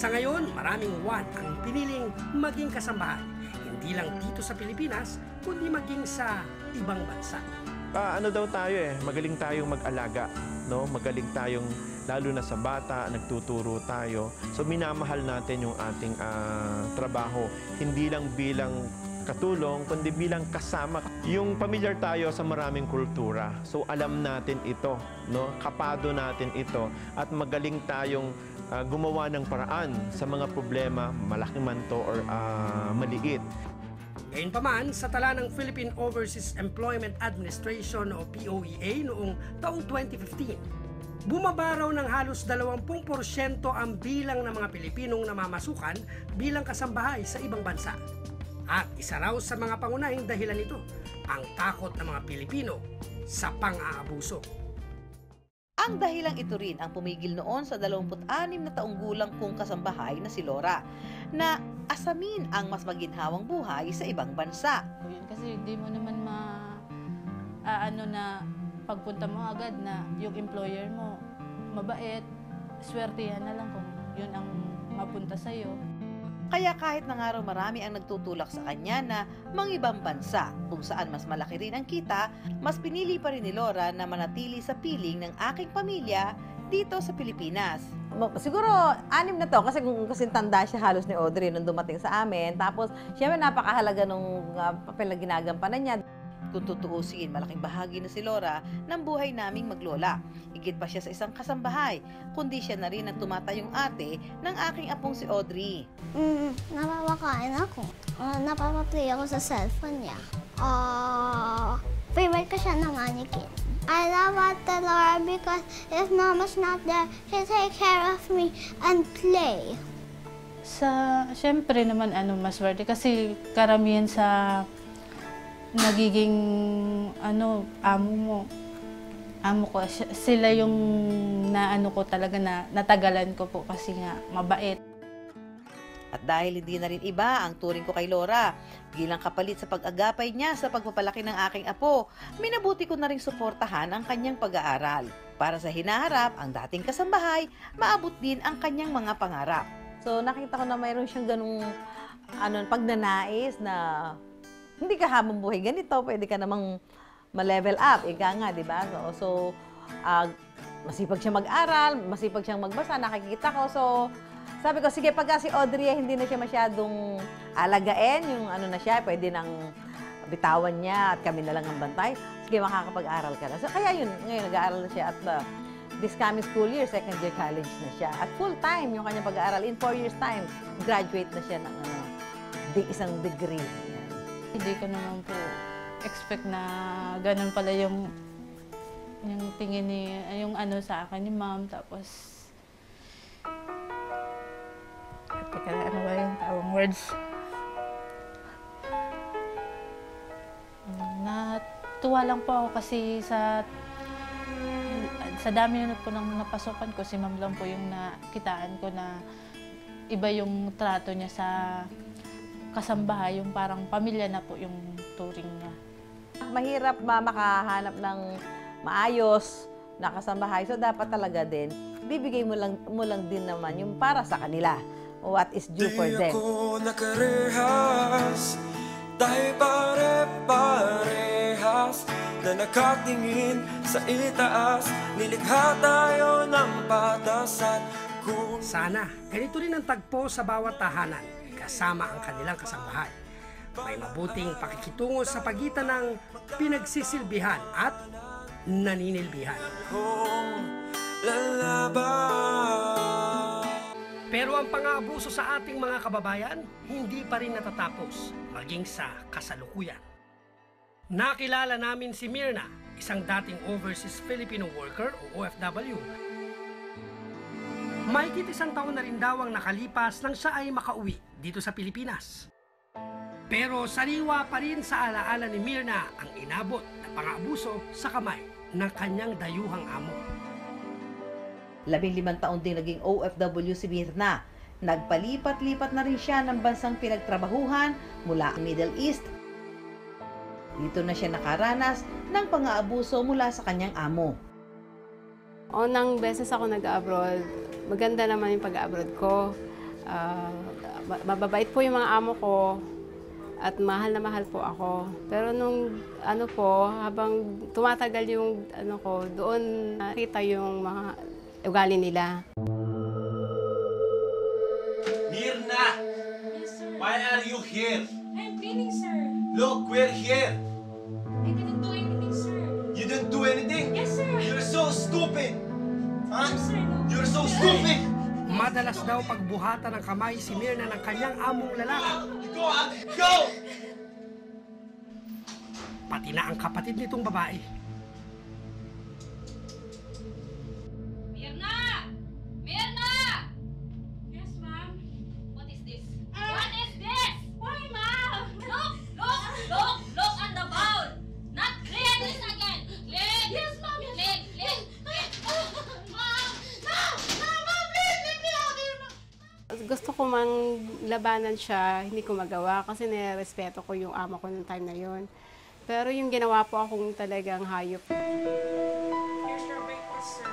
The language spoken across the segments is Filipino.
Sa ngayon, maraming Juan ang piniling maging kasambahay, hindi lang dito sa Pilipinas, kundi maging sa ibang bansa. Ano daw tayo magaling tayong mag-alaga, no? Magaling tayong, lalo na sa bata, nagtuturo tayo. So minamahal natin yung ating trabaho, hindi lang bilang katulong, kundi bilang kasama. Yung pamilyar tayo sa maraming kultura, so alam natin ito, no? Kapado natin ito, at magaling tayong gumawa ng paraan sa mga problema, malaki man to or maliit. Gayunpaman, sa tala ng Philippine Overseas Employment Administration o POEA noong taong 2015, bumaba raw ng halos 20% ang bilang ng mga Pilipinong namamasukan bilang kasambahay sa ibang bansa. At isa raw sa mga pangunahing dahilan nito, ang takot ng mga Pilipino sa pang-aabuso. Ang dahilang ito rin ang pumigil noon sa 26 na taong gulang kong kasambahay na si Laura na asamin ang mas maginhawang buhay sa ibang bansa. Kasi hindi mo naman na pagpunta mo agad na yung employer mo mabait, swertihan na lang kung yun ang mapunta sa'yo. Kaya kahit na nga raw marami ang nagtutulak sa kanya na mangibang bansa kung saan mas malaki rin ang kita, mas pinili pa rin ni Laura na manatili sa piling ng aking pamilya dito sa Pilipinas. Siguro 6 na to kasi kasi tanda siya halos ni Audrey nung dumating sa amin. Tapos siyempre napakahalaga nung papel na ginagampanan niya. Kung tutuusin, malaking bahagi na si Laura ng buhay naming maglola. Higit pa siya sa isang kasambahay, kundi siya na rin ang tumatayong ate ng aking apong si Audrey. Napapakain ako. Napapaplay ako sa cellphone niya. Favorite ko siya ng mannequin. I love Ate Laura because if Mama's not there, she take care of me and play. Siyempre naman maswerte kasi karamihan sa nagiging amo ko, sila yung ko talaga na natagalan ko po kasi nga mabait. At dahil hindi na rin iba ang turing ko kay Laura, bilang kapalit sa pag-agapay niya sa pagpapalaki ng aking apo, minabuti ko na rin suportahan ang kanyang pag-aaral. Para sa hinaharap, ang dating kasambahay, maabot din ang kanyang mga pangarap. So nakita ko na mayroon siyang ganung pagnanais na hindi ka habang buhay ganito, pwede ka namang ma-level up, ika nga, di ba? So masipag siya mag-aral, masipag siyang magbasa, nakikita ko. So, sabi ko, sige, pagka si Audrey hindi na siya masyadong alagain, yung na siya, pwede nang bitawan niya at kami na lang ang bantay, sige, makakapag-aral ka na. So, kaya yun, ngayon, nag-aaral na siya at this coming school year, second year college na siya. At full-time yung kanyang pag-aaral. In 4 years' time, graduate na siya ng isang degree. Hindi ko naman po expect na ganun pala yung tingin yung sa akin ni ma'am. Tapos, teka, ano ba yung tawang words? Natuwa lang po ako kasi sa dami na po nang napasukan ko, si ma'am lang po yung nakitaan ko na iba yung trato niya sa kasambahay, yung parang pamilya na po yung turing niya. Mahirap makahanap ng maayos na kasambahay. So dapat talaga din, bibigay mo lang din naman yung para sa kanila. What is due for them. Di ako nakarehas, tayo pare-parehas, na nakatingin sa itaas, nilikha tayo ng patas at Sana, ganito rin ang tagpo sa bawat tahanan, kasama ang kanilang kasambahay. May mabuting pakikitungo sa pagitan ng pinagsisilbihan at naninilbihan. Pero ang pang-aabuso sa ating mga kababayan, hindi pa rin natatapos, maging sa kasalukuyan. Nakilala namin si Mirna, isang dating overseas Filipino worker o OFW. Mahigit 1 taon na rin daw ang nakalipas nang siya ay makauwi dito sa Pilipinas. Pero sariwa pa rin sa alaala ni Mirna ang inabot na pang-aabuso sa kamay ng kanyang dayuhang amo. 15 taon din naging OFW si Mirna. Nagpalipat-lipat na rin siya ng bansang pinagtrabahuhan mula ang Middle East. Dito na siya nakaranas ng pang-aabuso mula sa kanyang amo. Unang beses ako nag-abroad, maganda naman yung pag-abroad ko. Mababait po yung mga amo ko at mahal na mahal po ako. Pero nung ano po, habang tumatagal yung ano ko, doon nakita yung mga ugali nila. Mirna! Yes, sir. Why are you here? I'm cleaning, sir. Look, we're here! I didn't do anything, sir. You didn't do anything? Yes, sir. You're so stupid! Huh? No, sir, no. You're so stupid! Madalas daw pagbuhatan ng kamay si Mirna ng kanyang among lalaki. Go out! Go! Pati na ang kapatid nitong babae. Mirna! Mirna! Yes, ma'am. What is this? What is this? Why, ma'am? Look at the bowl. Not clean this again. Clean. Yes, ma'am. Clean. Ma'am! No, ma'am, please let me out here, ma'am. Gusto ko mang labanan siya, hindi ko magawa kasi nirespeto ko yung amo ko nung time na yon. Pero yung ginawa po akong talagang hayop. Here's your breakfast, sir.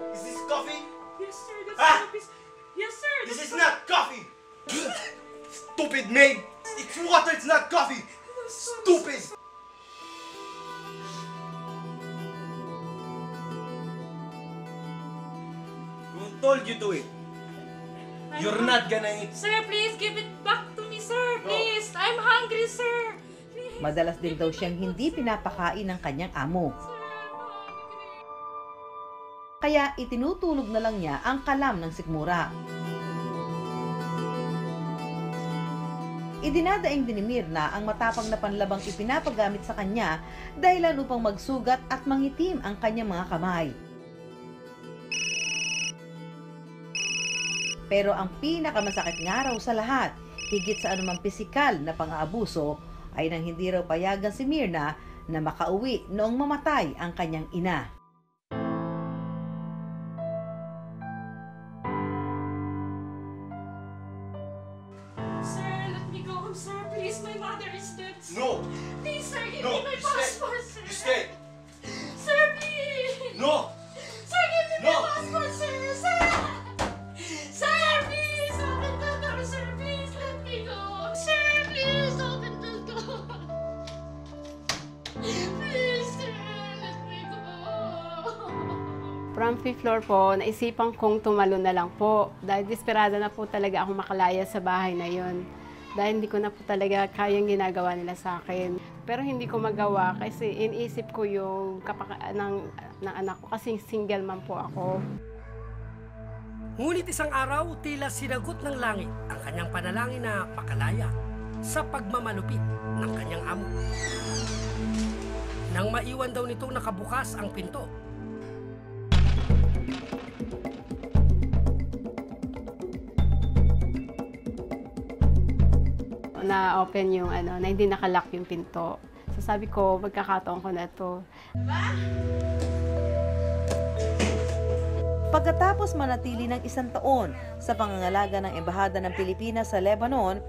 Is this coffee? Yes, sir. That's Ah! coffee. Yes, sir. This is not coffee! Stupid maid! It's water, it's not coffee! Stupid! Who told you to eat? You're not gonna eat. Sir, please give it back to me, sir. Please. I'm hungry, sir. Please. Madalas din daw siyang hindi pinapakain ng kanyang amo. Sir, I'm hungry. Kaya itinutulog na lang niya ang kalam ng sikmura. Idinadaing din ni Mirna ang matapang na panlabang ipinapagamit sa kanya dahilan upang magsugat at mangitim ang kanyang mga kamay. Pero ang pinakamasakit nga raw sa lahat, higit sa anumang pisikal na pang-aabuso, ay nang hindi raw payagan si Mirna na makauwi noong mamatay ang kanyang ina. Sir, let me go home, sir. Please, my mother is dead. Sir. No! Please, sir, give No! me my You stay! passport, sir. You stay! Sir, please. No! Sir, give me No. my passport, sir. Sir! Sir, please, open the door, sir. Please, let me go. Sir, please, open the door. Please, sir, let me go. From 5th floor po, naisipan kong tumalon na lang po. Dahil desperada na po talaga ako makalaya sa bahay na yon. Dahil hindi ko na po talaga kayang ginagawa nila sa akin. Pero hindi ko magawa kasi iniisip ko yung ng anak ko kasi single man po ako. Ngunit isang araw, tila sinagot ng langit ang kanyang panalangin na makalaya sa pagmamalupit ng kanyang amo. Nang maiwan daw nitong nakabukas ang pinto, Na-open yung na hindi nakalock yung pinto. So sabi ko, magkakataon ko na to. Pagkatapos manatili ng 1 taon sa pangangalaga ng Embahada ng Pilipinas sa Lebanon,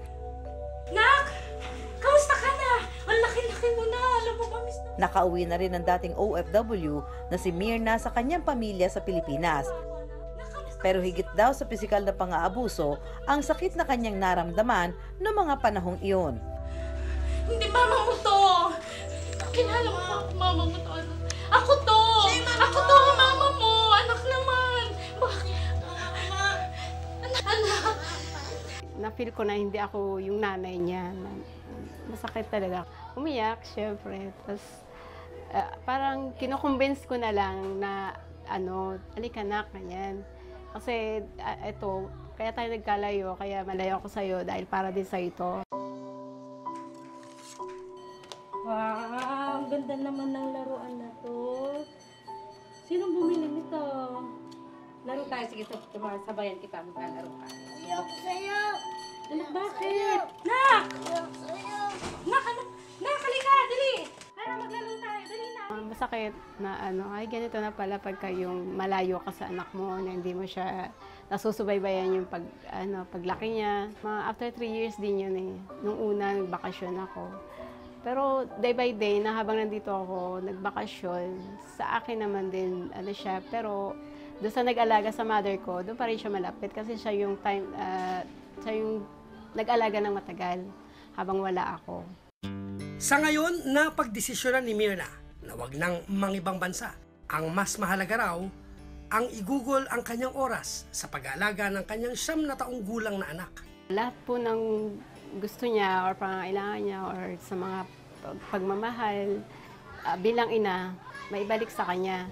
Nak! Kamusta ka na? Ang laki-laki mo na. Alam mo, mamiss na. nakauwi na rin ang dating OFW na si Mirna sa kanyang pamilya sa Pilipinas. Pero higit daw sa pisikal na pang-aabuso, ang sakit na kanyang naramdaman noong mga panahong iyon. Hindi mama mo to. Kilala mo ako, mama mo to. Ako to. Ako to, mama mo. Anak naman. Bakit? Anak. Na-feel ko na hindi ako yung nanay niya. Masakit talaga. Umiyak, syempre. Tapos parang kinukonvince ko na lang na alika anak, ganyan. Kasi ito, kaya tayo nagkalayo, kaya malayo ako sa'yo dahil para din sa'yo ito. Wow, ang ganda naman ng laruan na to. Sinong bumili nito? Laro tayo, sige, sabayan kita, maglalaro ka. Ayoko sa'yo. Anak, bakit? Nak! Nak, halika, dali! Tara, maglaro tayo, dali na. Masakit na ay ganito na pala pagka yung malayo ka sa anak mo, na hindi mo siya nasusubaybayan yung paglaki niya. After 3 years din yun eh. Nung una, nagbakasyon ako. Pero day by day, na habang nandito ako, nagbakasyon, sa akin naman din, ano siya, pero doon sa nag-alaga sa mother ko, doon pa rin siya malapit kasi siya yung nag-alaga ng matagal habang wala ako. Sa ngayon, napagdesisyonan ni Mirna na wag nang mangibang bansa. Ang mas mahalaga raw, ang igugol ang kanyang oras sa pag-aalaga ng kanyang 9 na taong gulang na anak. Lahat po ng gusto niya or pangangailangan niya or sa mga pagmamahal bilang ina, maibalik sa kanya.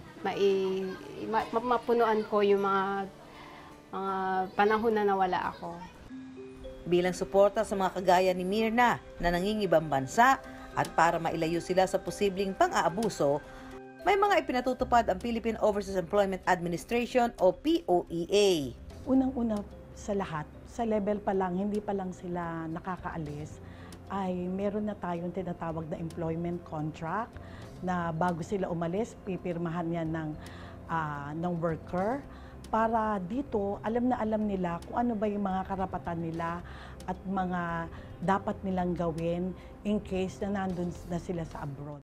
Mapunuan ko yung mga panahon na nawala ako. Bilang suporta sa mga kagaya ni Mirna na nangingibang bansa at para mailayo sila sa posibleng pang-aabuso, may mga ipinatutupad ang Philippine Overseas Employment Administration o POEA. Unang-una sa lahat, sa level pa lang, hindi pa lang sila nakakaalis, ay meron na tayong tinatawag na employment contract na bago sila umalis, pipirmahan yan ng worker para dito alam nila kung ano ba yung mga karapatan nila at mga dapat nilang gawin in case na nandun na sila sa abroad.